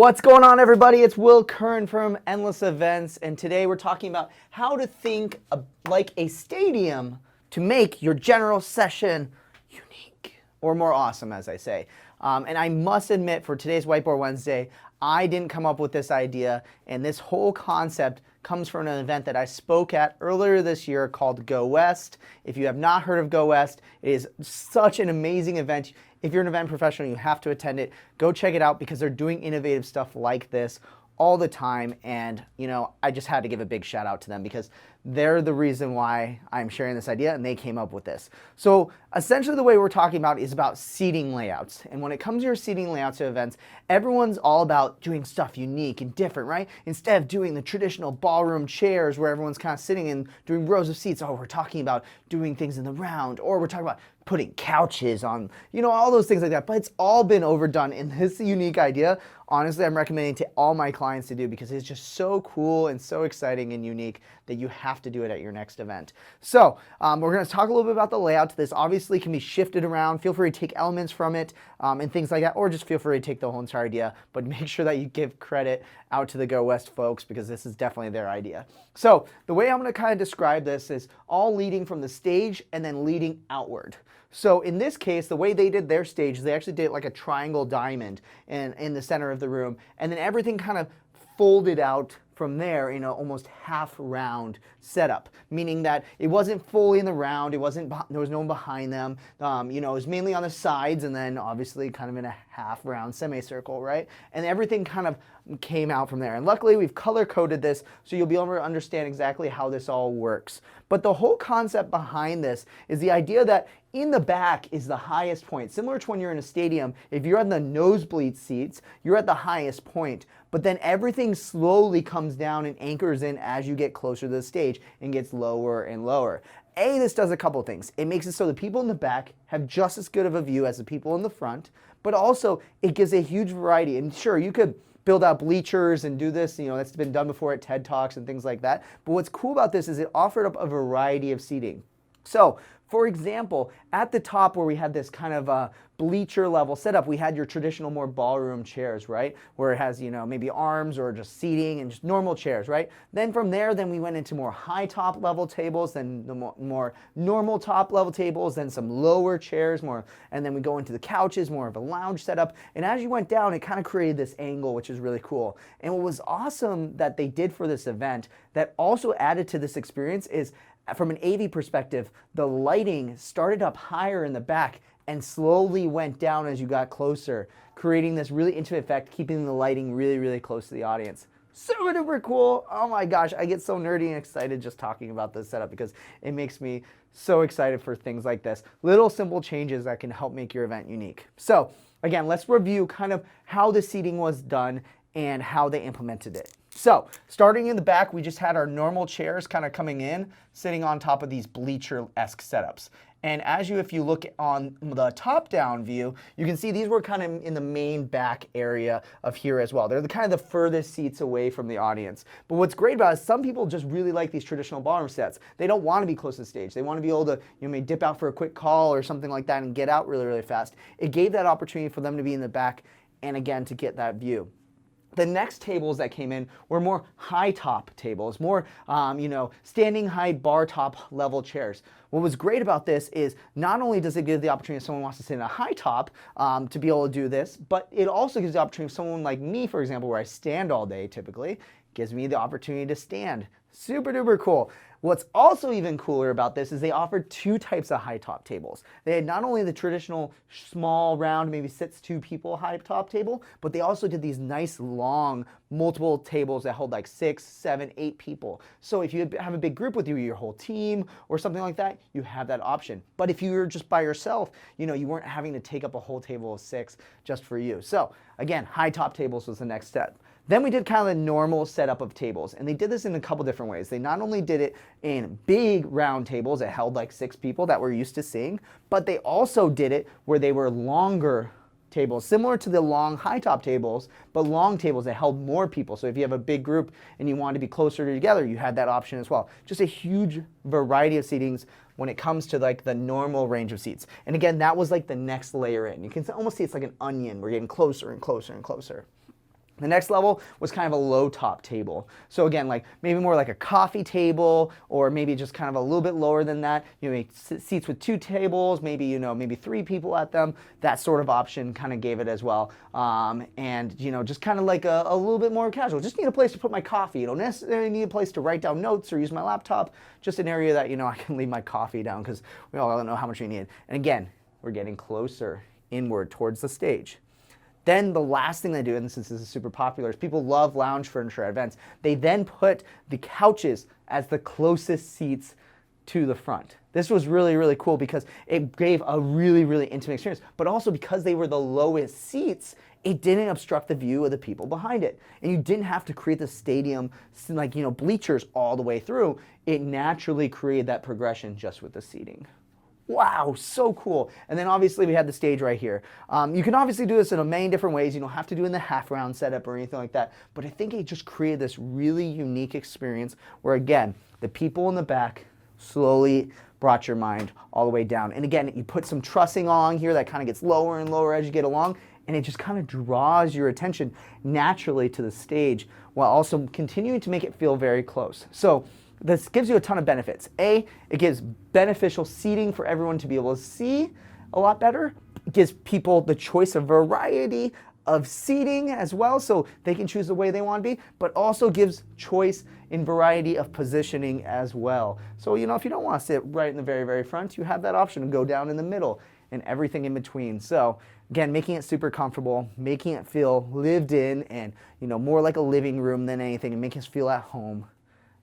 What's going on, everybody? It's Will Curran from Endless Events, and today we're talking about how to think like a stadium to make your general session unique, or more awesome, as I say. And I must admit, for today's Whiteboard Wednesday, I didn't come up with this idea, and this whole concept comes from an event that I spoke at earlier this year called Go West. If you have not heard of Go West, it is such an amazing event. If you're an event professional, you have to attend it. Go check it out because they're doing innovative stuff like this all the time, and I just had to give a big shout out to them because they're the reason why I'm sharing this idea, and they came up with this. So essentially the way we're talking about is about seating layouts, and when it comes to your seating layouts to events, everyone's all about doing stuff unique and different, right? Instead of doing the traditional ballroom chairs where everyone's kind of sitting and doing rows of seats, we're talking about doing things in the round, or we're talking about putting couches on, all those things like that. But it's all been overdone, and this unique idea, honestly, I'm recommending to all my clients to do because it's just so cool and so exciting and unique that you have to do it at your next event. So we're going to talk a little bit about the layout. This obviously can be shifted around. Feel free to take elements from it and things like that, or just feel free to take the whole entire idea, but make sure that you give credit out to the Go West folks because this is definitely their idea. So the way I'm going to kind of describe this is all leading from the stage and then leading outward. So in this case, the way they did their stage, they actually did like a triangle diamond in the center of the room, and then everything kind of folded out from there in an almost half round setup, meaning that it wasn't fully in the round, there was no one behind them, it was mainly on the sides and then obviously kind of in a half round semicircle, right? And everything kind of came out from there. And luckily we've color coded this so you'll be able to understand exactly how this all works. But the whole concept behind this is the idea that in the back is the highest point. Similar to when you're in a stadium, if you're on the nosebleed seats, you're at the highest point. But then everything slowly comes down and anchors in as you get closer to the stage and gets lower and lower. This does a couple things. It makes it so the people in the back have just as good of a view as the people in the front, but also it gives a huge variety. And sure, you could build out bleachers and do this, that's been done before at TED Talks and things like that. But what's cool about this is it offered up a variety of seating. So, for example, at the top where we had this kind of bleacher level setup, we had your traditional more ballroom chairs, right? Where it has, maybe arms or just seating and just normal chairs, right? Then from there, we went into more high top level tables, then the more normal top level tables, then some lower chairs, and then we go into the couches, more of a lounge setup. And as you went down, it kind of created this angle, which is really cool. And what was awesome that they did for this event that also added to this experience is, from an AV perspective, the lighting started up higher in the back and slowly went down as you got closer, creating this really intimate effect, keeping the lighting really, really close to the audience. Super duper cool. Oh my gosh, I get so nerdy and excited just talking about this setup because it makes me so excited for things like this. Little simple changes that can help make your event unique. So again, let's review kind of how the seating was done and how they implemented it. So, starting in the back, we just had our normal chairs kind of coming in, sitting on top of these bleacher-esque setups. And if you look on the top-down view, you can see these were kind of in the main back area of here as well. They're kind of the furthest seats away from the audience. But what's great about it is some people just really like these traditional ballroom sets. They don't want to be close to the stage. They want to be able to maybe dip out for a quick call or something like that and get out really, really fast. It gave that opportunity for them to be in the back and, again, to get that view. The next tables that came in were more high top tables, more standing high bar top level chairs. What was great about this is not only does it give the opportunity if someone wants to sit in a high top to be able to do this, but it also gives the opportunity if someone like me, for example, where I stand all day typically, gives me the opportunity to stand. Super duper cool. What's also even cooler about this is they offered two types of high top tables. They had not only the traditional small round, maybe sits two people high top table, but they also did these nice long multiple tables that hold like 6, 7, 8 people. So if you have a big group with you, your whole team or something like that, you have that option. But if you were just by yourself, you weren't having to take up a whole table of 6 just for you. So again, high top tables was the next step. Then we did kind of the normal setup of tables, and they did this in a couple different ways. They not only did it in big round tables that held like 6 people that we're used to seeing, but they also did it where they were longer tables, similar to the long high top tables, but long tables that held more people. So if you have a big group and you want to be closer together, you had that option as well. Just a huge variety of seatings when it comes to like the normal range of seats. And again, that was like the next layer in. You can almost see it's like an onion. We're getting closer and closer and closer. The next level was kind of a low top table. So again, like maybe more like a coffee table, or maybe just kind of a little bit lower than that. You know, seats with 2 tables, maybe, you know, maybe 3 people at them. That sort of option kind of gave it as well. And, you know, just kind of like a little bit more casual. Just need a place to put my coffee. You don't necessarily need a place to write down notes or use my laptop. Just an area that, you know, I can leave my coffee down, because we all know how much we need. And again, we're getting closer inward towards the stage. Then the last thing they do, and since this is super popular, is people love lounge furniture at events. They then put the couches as the closest seats to the front. This was really, really cool because it gave a really, really intimate experience, but also because they were the lowest seats, it didn't obstruct the view of the people behind it. And you didn't have to create the stadium, like, you know, bleachers all the way through. It naturally created that progression just with the seating. Wow, so cool. And then obviously we had the stage right here. You can obviously do this in a million different ways. You don't have to do it in the half round setup or anything like that. But I think it just created this really unique experience where, again, the people in the back slowly brought your mind all the way down. And again, you put some trussing on here that kind of gets lower and lower as you get along, and it just kind of draws your attention naturally to the stage while also continuing to make it feel very close. So this gives you a ton of benefits. A, it gives beneficial seating for everyone to be able to see a lot better. It gives people the choice of variety of seating as well, so they can choose the way they want to be, but also gives choice in variety of positioning as well. So, you know, if you don't want to sit right in the very, very front, you have that option to go down in the middle and everything in between. So again, making it super comfortable, making it feel lived in and, you know, more like a living room than anything, and making us feel at home.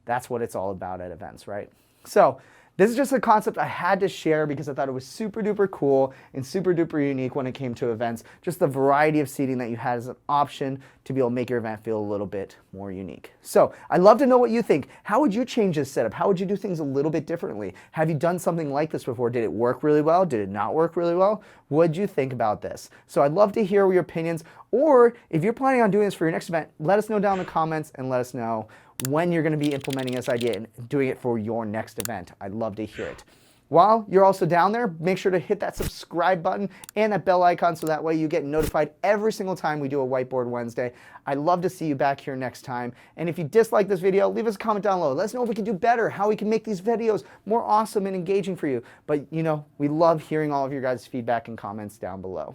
That's what it's all about at events, right? So this is just a concept I had to share because I thought it was super duper cool and super duper unique when it came to events. Just the variety of seating that you had as an option to be able to make your event feel a little bit more unique. So I'd love to know what you think. How would you change this setup? How would you do things a little bit differently? Have you done something like this before? Did it work really well? Did it not work really well? What'd you think about this? So I'd love to hear your opinions, or if you're planning on doing this for your next event, let us know down in the comments and let us know when you're going to be implementing this idea and doing it for your next event. I'd love to hear it. While you're also down there, make sure to hit that subscribe button and that bell icon so that way you get notified every single time we do a Whiteboard Wednesday. I'd love to see you back here next time. And if you dislike this video, leave us a comment down below. Let us know if we can do better, how we can make these videos more awesome and engaging for you. But, you know, we love hearing all of your guys' feedback and comments down below.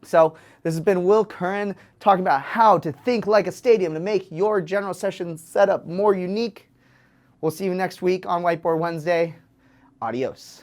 So this has been Will Curran talking about how to think like a stadium to make your general session setup more unique. We'll see you next week on Whiteboard Wednesday. Adios.